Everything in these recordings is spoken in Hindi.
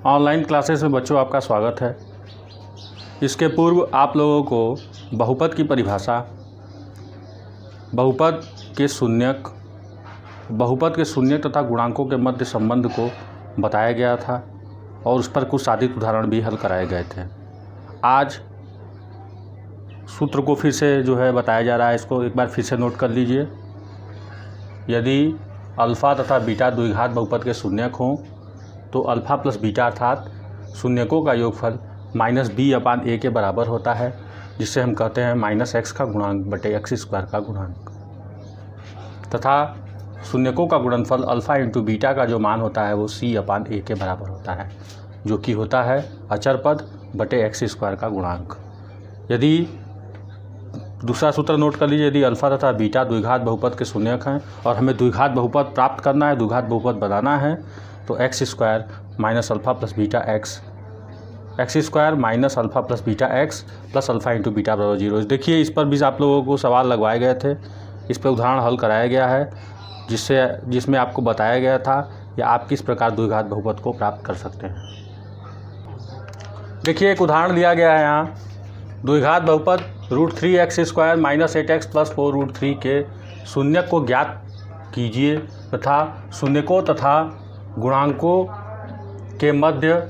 ऑनलाइन क्लासेस में बच्चों आपका स्वागत है। इसके पूर्व आप लोगों को बहुपद की परिभाषा, बहुपद के शून्यक तथा गुणांकों के मध्य संबंध को बताया गया था और उस पर कुछ साधित उदाहरण भी हल कराए गए थे। आज सूत्र को फिर से बताया जा रहा है, इसको एक बार फिर से नोट कर लीजिए। यदि अल्फ़ा तथा बीटा द्विघात बहुपद के शून्यक हों तो अल्फ़ा प्लस बीटा अर्थात शून्यकों का योगफल -b/a के बराबर होता है, जिससे हम कहते हैं -x का गुणांक बटे x² का गुणांक, तथा शून्यकों का गुणनफल अल्फ़ा इंटू बीटा का जो मान होता है वो c/a के बराबर होता है, जो कि होता है अचर पद बटे x² का गुणांक। यदि दूसरा सूत्र नोट कर लीजिए, यदि अल्फ़ा तथा बीटा द्विघात बहुपद के शून्यक हैं और हमें द्विघात बहुपद प्राप्त करना है, द्विघात बहुपद बनाना है, तो x² minus alpha plus beta x² minus alpha plus beta x plus alpha into beta बराबर 0। देखिए, इस पर भी आप लोगों को सवाल लगवाए गए थे, इस पर उदाहरण हल कराया गया है, जिसमें आपको बताया गया था या आप किस प्रकार द्विघात बहुपद को प्राप्त कर सकते हैं। देखिए, एक उदाहरण दिया गया है यहाँ, द्विघात बहुपद √3x² माइनस 8x प्लस 4√3 के शून्यक को ज्ञात कीजिए तथा शून्यकों तथा गुणांकों के मध्य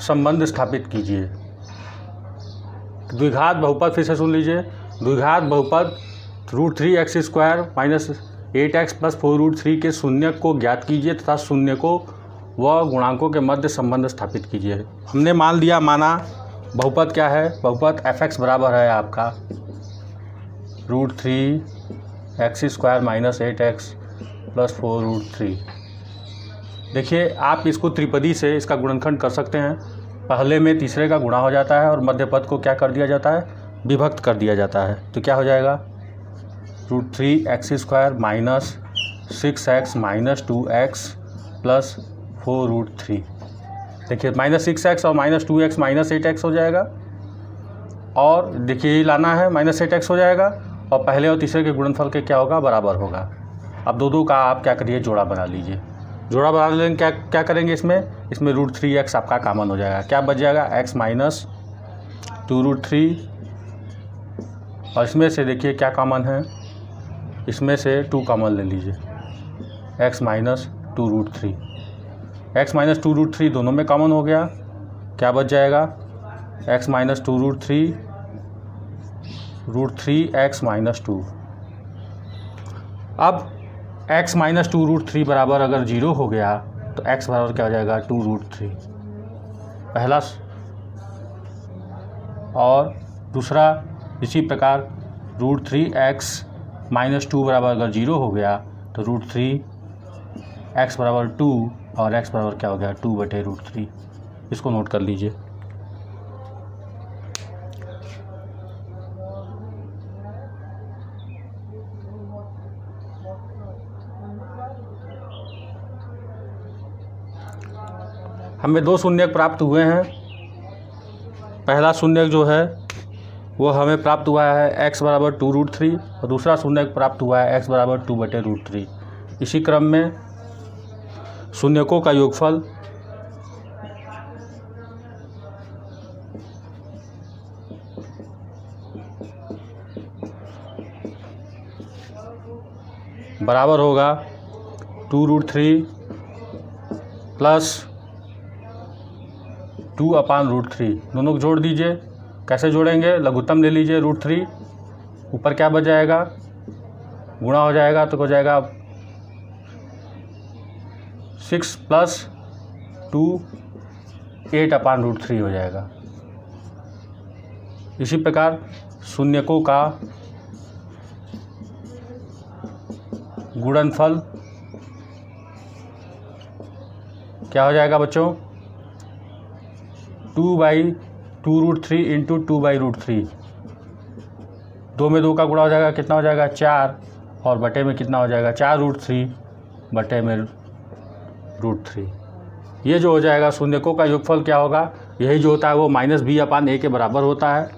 संबंध स्थापित कीजिए। द्विघात बहुपद फिर से सुन लीजिए, द्विघात बहुपद √3x² माइनस 8x प्लस 4√3 के शून्यक को ज्ञात कीजिए तथा शून्यकों व गुणांकों के मध्य संबंध स्थापित कीजिए। हमने माना बहुपद क्या है, बहुपद fx बराबर है आपका √3x² माइनस 8x प्लस 4√3। देखिए, आप इसको त्रिपदी से इसका गुणनखंड कर सकते हैं। पहले में तीसरे का गुणा हो जाता है और मध्य पद को क्या कर दिया जाता है, विभक्त कर दिया जाता है। तो क्या हो जाएगा, √3x² minus 6x minus 2x plus 4√3। देखिए, -6x और -2x माइनस 8x हो जाएगा, और देखिए ये लाना है -8x हो जाएगा, और पहले और तीसरे के गुणनफल के क्या होगा, बराबर होगा। अब दो का आप क्या करिए, जोड़ा बना लीजिए। जोड़ा बना लेंगे, क्या करेंगे, इसमें √3x आपका कॉमन हो जाएगा। क्या बच जाएगा, x माइनस 2√3, और इसमें से देखिए क्या कॉमन है, इसमें से 2 कॉमन ले लीजिए, x माइनस 2√3। x माइनस 2√3 दोनों में कॉमन हो गया, क्या बच जाएगा, x माइनस 2√3 √3x माइनस 2। अब x माइनस 2√3 बराबर अगर 0 हो गया तो x बराबर क्या हो जाएगा, 2√3 पहला, और दूसरा इसी प्रकार √3x माइनस 2 बराबर अगर 0 हो गया तो √3x बराबर 2 और x बराबर क्या हो गया, 2/√3। इसको नोट कर लीजिए। हमें 2 शून्यक प्राप्त हुए हैं। पहला शून्यक जो है वो हमें प्राप्त हुआ है x बराबर 2√3 और दूसरा शून्यक प्राप्त हुआ है x बराबर 2/√3। इसी क्रम में शून्यकों का योगफल बराबर होगा 2√3 प्लस 2/√3। दोनों को जोड़ दीजिए। कैसे जोड़ेंगे, लघुत्तम ले लीजिए, √3 ऊपर क्या बच जाएगा, गुणा हो जाएगा तो हो जाएगा 6 प्लस 2 8/√3 हो जाएगा। इसी प्रकार शून्यकों का गुणनफल क्या हो जाएगा बच्चों, 2/2√3 इंटू 2/√3। 2 में 2 का गुणा हो जाएगा, कितना हो जाएगा, 4, और बटे में कितना हो जाएगा, 4√3 बटे में √3। ये जो हो जाएगा शून्यकों का योगफल क्या होगा, यही जो होता है वो -b/a के बराबर होता है,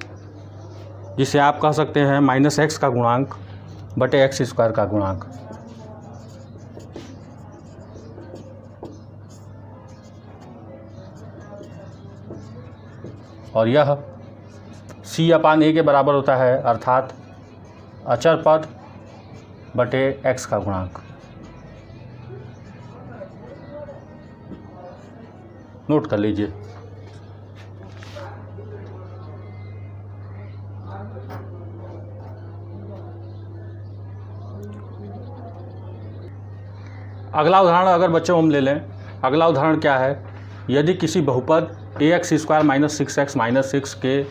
जिसे आप कह सकते हैं -x का गुणांक बटे x² का गुणांक। और यह c/a के बराबर होता है, अर्थात अचर पद बटे x का गुणांक। नोट कर लीजिए। अगला उदाहरण अगर बच्चों हम ले लें, अगला उदाहरण क्या है, यदि किसी बहुपद ax² - 6x - 6 के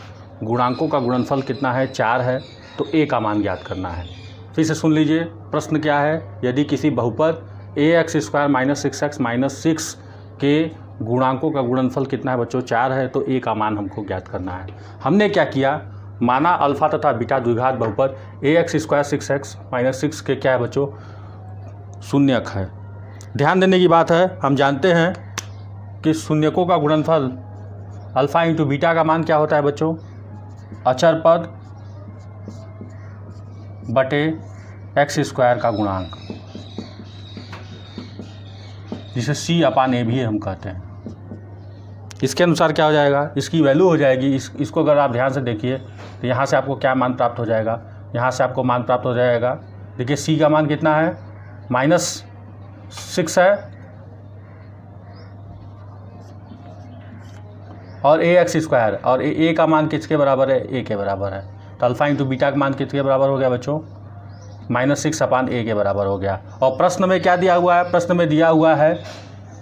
गुणांकों का गुणनफल कितना है, 4 है, तो a का मान ज्ञात करना है। फिर से सुन लीजिए, प्रश्न क्या है, यदि किसी बहुपद ax² - 6x - 6 के गुणांकों का गुणनफल कितना है बच्चों, 4 है, तो a का मान हमको ज्ञात करना है। हमने क्या किया, माना अल्फा तथा बीटा द्विघात बहुपद ax² 6x - 6 के क्या है बच्चों, शून्यक है। ध्यान देने की बात है, हम जानते हैं कि शून्यकों का गुणनफल अल्फा इंटू बीटा का मान क्या होता है बच्चों, अचर पद बटे x² का गुणांक, जिसे c/a भी हम कहते हैं। इसके अनुसार क्या हो जाएगा, इसकी वैल्यू हो जाएगी, इसको अगर आप ध्यान से देखिए तो यहाँ से आपको क्या मान प्राप्त हो जाएगा, यहाँ से आपको मान प्राप्त हो जाएगा, देखिए c का मान कितना है, -6 है, और ax², और a का मान किसके बराबर है, a के बराबर है, तो अल्फा इंटू बीटा का मान किसके बराबर हो गया बच्चों, -6/a के बराबर हो गया। और प्रश्न में क्या दिया हुआ है, प्रश्न में दिया हुआ है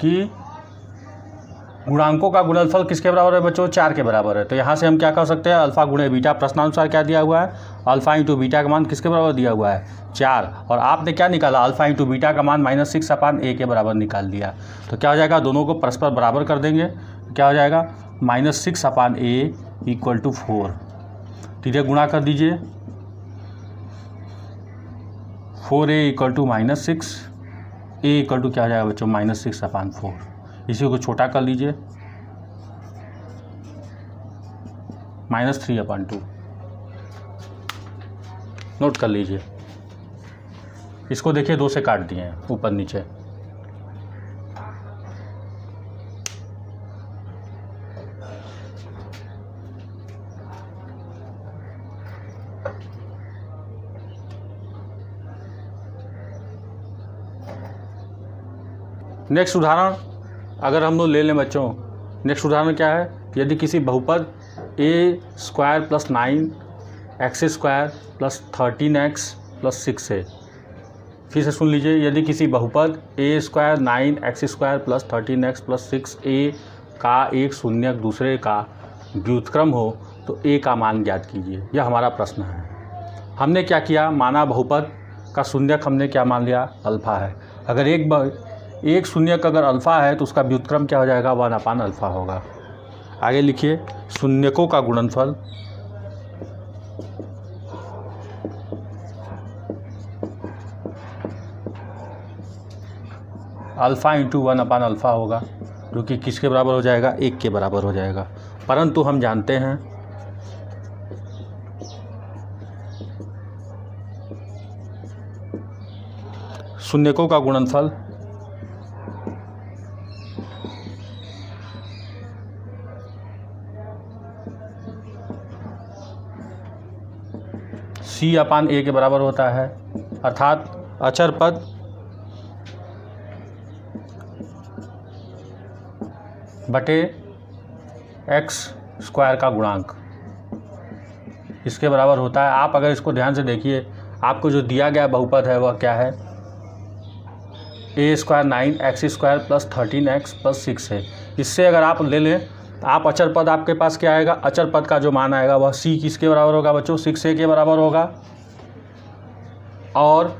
कि गुणांकों का गुणनफल किसके बराबर है बच्चों, 4 के बराबर है। तो यहाँ से हम क्या कर सकते हैं, अल्फा गुणे बीटा, प्रश्नानुसार क्या दिया हुआ है, अल्फा इंटू बीटा का मान किसके बराबर दिया हुआ है, 4, और आपने क्या निकाला, अल्फा इंटू बीटा का मान -6/a के बराबर निकाल दिया। तो क्या हो जाएगा, दोनों को परस्पर बराबर कर देंगे, क्या हो जाएगा, -6/a = 4। ठीक, गुणा कर दीजिए, 4a = -6, a = क्या हो जाएगा बच्चों, -6/4। इसी को छोटा कर लीजिए, -3/2। नोट कर लीजिए, इसको देखिए 2 से काट दिए हैं ऊपर नीचे। नेक्स्ट उदाहरण अगर हम लोग ले लें बच्चों, नेक्स्ट उदाहरण क्या है, यदि किसी बहुपद a² + 9x² + 13x + 6 है। फिर से सुन लीजिए, यदि किसी बहुपद a² 9x² + 13x + 6a का एक शून्यक दूसरे का व्युत्क्रम हो तो a का मान ज्ञात कीजिए। यह हमारा प्रश्न है। हमने क्या किया, माना बहुपद का शून्यक हमने क्या मान लिया, अल्फा है। अगर एक शून्यक अगर अल्फा है तो उसका व्युत्क्रम क्या हो जाएगा, 1/अल्फा होगा। आगे लिखिए, शून्यकों का गुणनफल अल्फा इंटू 1/अल्फा होगा, जो कि किसके बराबर हो जाएगा, 1 के बराबर हो जाएगा। परंतु हम जानते हैं शून्यकों का गुणनफल c/a के बराबर होता है, अर्थात अचर पद बटे x² का गुणांक, इसके बराबर होता है। आप अगर इसको ध्यान से देखिए, आपको जो दिया गया बहुपद है वह क्या है, a² 9x² + 13x + 6 है। इससे अगर आप ले लें, आप अचर पद आपके पास क्या आएगा, अचर पद का जो मान आएगा वह c किसके बराबर होगा बच्चों, 6a के बराबर होगा, और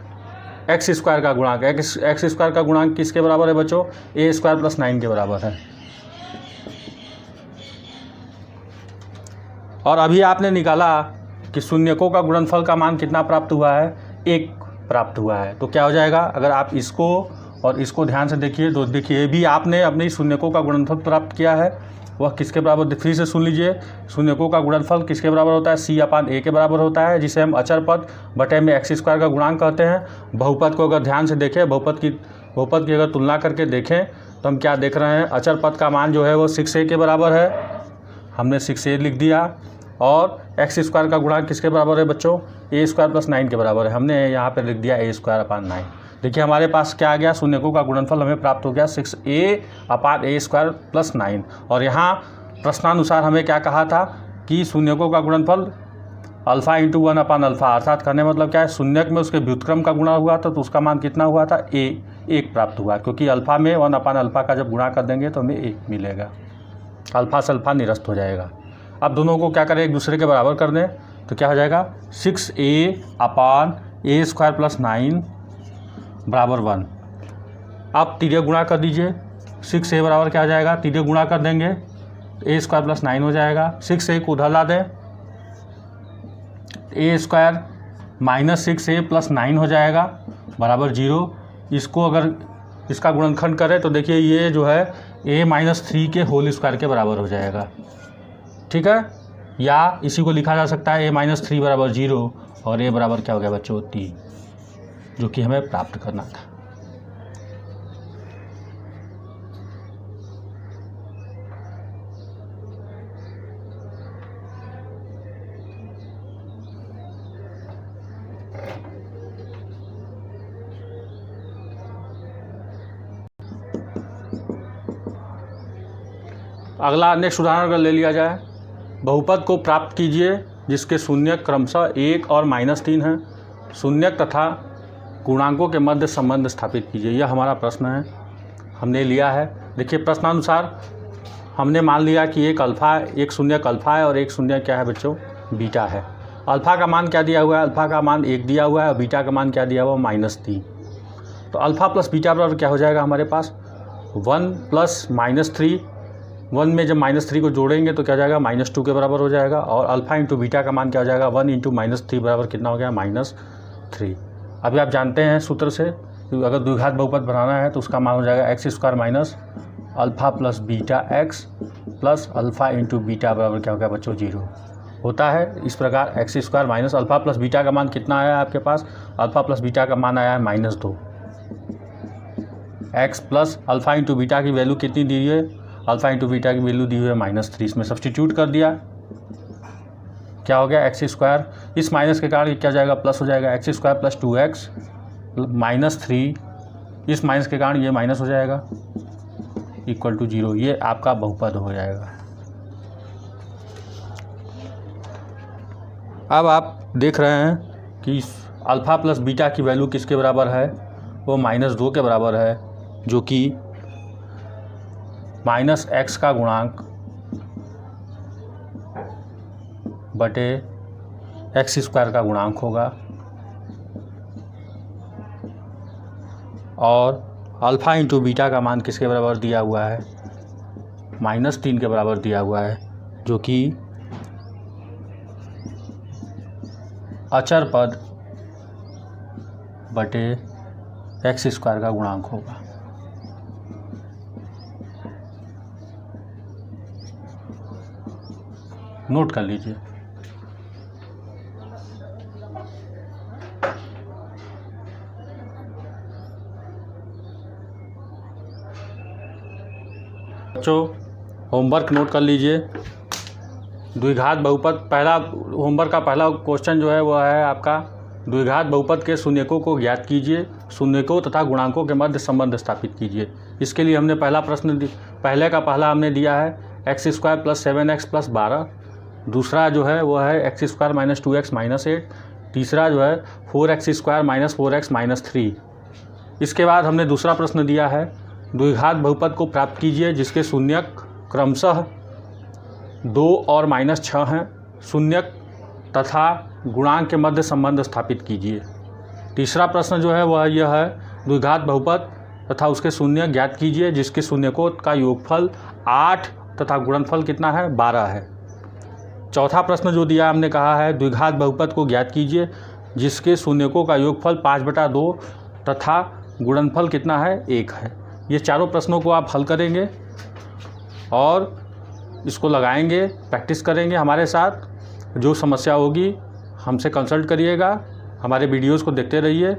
x² का गुणांक, x² का गुणांक किसके बराबर है बच्चों, a² + 9 के बराबर है। और अभी आपने निकाला कि शून्यकों का गुणनफल का मान कितना प्राप्त हुआ है, 1 प्राप्त हुआ है। तो क्या हो जाएगा, अगर आप इसको और इसको ध्यान से देखिए तो देखिए भी आपने अपने शून्यकों का गुणनफल प्राप्त किया है, वह किसके बराबर, फिर से सुन लीजिए, शून्यकों का गुणनफल किसके बराबर होता है, c/a के बराबर होता है, जिसे हम अचर पद बटे में x² का गुणांक कहते हैं। बहुपद को अगर ध्यान से देखें, बहुपद की अगर तुलना करके देखें तो हम क्या देख रहे हैं, अचर पद का मान जो है वो 6a के बराबर है, हमने 6a लिख दिया, और एक्स स्क्वायर का गुणांक किसके बराबर है बच्चों, a स्क्वायर प्लस 9 के बराबर है। हमने यहाँ पर लिख दिया a स्क्वायर अपान 9। देखिए हमारे पास क्या आ गया, शून्यकों का गुणनफल हमें प्राप्त हो गया 6a upon a square plus 9। और यहाँ प्रश्नानुसार हमें क्या कहा था कि शून्यकों का गुणनफल अल्फ़ा इंटू 1 अपान अल्फ़ा, अर्थात कहने मतलब क्या है, शून्यक में उसके व्युत्क्रम का गुणा हुआ था तो उसका मान कितना हुआ था, एक प्राप्त हुआ, क्योंकि अल्फ़ा में 1 अपान अल्फ़ा का जब गुणा कर देंगे तो हमें 1 मिलेगा, अल्फ़ा से अल्फ़ा निरस्त हो जाएगा। अब दोनों को क्या करें, एक दूसरे के बराबर कर दें तो क्या हो जाएगा, 6a upon a square plus 9 बराबर 1। अब तिर्यक गुणा कर दीजिए, 6a बराबर क्या हो जाएगा, तिर्यक गुणा कर देंगे a स्क्वायर प्लस 9 हो जाएगा। 6a को उधर ला दें, a square minus 6a plus 9 हो जाएगा बराबर 0। इसको अगर इसका गुणनखंड करें तो देखिए ये जो है a माइनस 3 के होल स्क्वायर के बराबर हो जाएगा, ठीक है। या इसी को लिखा जा सकता है a माइनस 3 बराबर 0 और a बराबर क्या हो गया बच्चों 3, जो कि हमें प्राप्त करना था। अगला नेक्स्ट उदाहरण अगर ले लिया जाए, बहुपद को प्राप्त कीजिए जिसके शून्यक क्रमशः 1 और -3 हैं, शून्यक तथा गुणांकों के मध्य संबंध स्थापित कीजिए। यह हमारा प्रश्न है, हमने लिया है। देखिए प्रश्नानुसार हमने मान लिया कि एक शून्यक अल्फ़ा है और एक शून्यक क्या है बच्चों, बीटा है। अल्फ़ा का मान क्या दिया हुआ है, अल्फ़ा का मान 1 दिया हुआ है और बीटा का मान क्या दिया हुआ है, -3। तो अल्फ़ा प्लस बीटा बराबर क्या हो जाएगा हमारे पास, 1 प्लस -3। 1 में जब -3 को जोड़ेंगे तो क्या हो जाएगा, -2 के बराबर हो जाएगा। और अल्फ़ा इंटू बीटा का मान क्या हो जाएगा, 1 इंटू -3 बराबर कितना हो गया, -3। अभी आप जानते हैं सूत्र से, अगर द्विघात बहुपद बनाना है तो उसका मान हो जाएगा x square minus alpha plus beta x plus alpha into beta बराबर क्या हो गया बच्चों, 0 होता है। इस प्रकार x square minus alpha plus beta का मान कितना आया है आपके पास, अल्फ़ा प्लस बीटा का मान आया है -2। X plus alpha into beta की वैल्यू कितनी दी है, अल्फ़ा इंटू बीटा की वैल्यू दी हुई है -3। इसमें सब्सटीट्यूट कर दिया, क्या हो गया एक्स स्क्वायर, इस माइनस के कारण क्या जाएगा, प्लस हो जाएगा, एक्स स्क्वायर प्लस 2x -3, इस माइनस के कारण ये माइनस हो जाएगा इक्वल टू 0। ये आपका बहुपद हो जाएगा। अब आप देख रहे हैं कि अल्फ़ा प्लस बीटा की वैल्यू किसके बराबर है, वो -2 के बराबर है, जो कि -x का गुणांक बटे एक्स स्क्वायर का गुणांक होगा। और अल्फ़ा इंटू बीटा का मान किसके बराबर दिया हुआ है, -3 के बराबर दिया हुआ है, जो कि अचर पद बटे एक्स स्क्वायर का गुणांक होगा। नोट कर लीजिए। बच्चों होमवर्क नोट कर लीजिए। द्विघात बहुपद, पहला होमवर्क का पहला क्वेश्चन जो है वो है आपका, द्विघात बहुपद के शून्यकों को ज्ञात कीजिए, शून्यकों तथा गुणांकों के मध्य संबंध स्थापित कीजिए। इसके लिए हमने पहला प्रश्न पहला हमने दिया है x square plus 7x plus 12। दूसरा जो है वो है x square minus 2x minus 8। तीसरा जो है 4x square minus 4x minus 3। इसके बाद हमने दूसरा प्रश्न दिया है द्विघात बहुपद को प्राप्त कीजिए जिसके शून्यक क्रमशः 2 और -6 हैं, शून्यक तथा गुणांक के मध्य संबंध स्थापित कीजिए। तीसरा प्रश्न जो है वह यह है द्विघात बहुपद तथा उसके शून्यक ज्ञात कीजिए जिसके शून्यकों का योगफल 8 तथा गुणनफल कितना है, 12 है। चौथा प्रश्न जो दिया हमने कहा है द्विघात बहुपद को ज्ञात कीजिए जिसके शून्यकों का योगफल 5/2 तथा गुणनफल कितना है, 1 है। ये चारों प्रश्नों को आप हल करेंगे और इसको लगाएंगे, प्रैक्टिस करेंगे हमारे साथ। जो समस्या होगी हमसे कंसल्ट करिएगा, हमारे वीडियोज़ को देखते रहिए।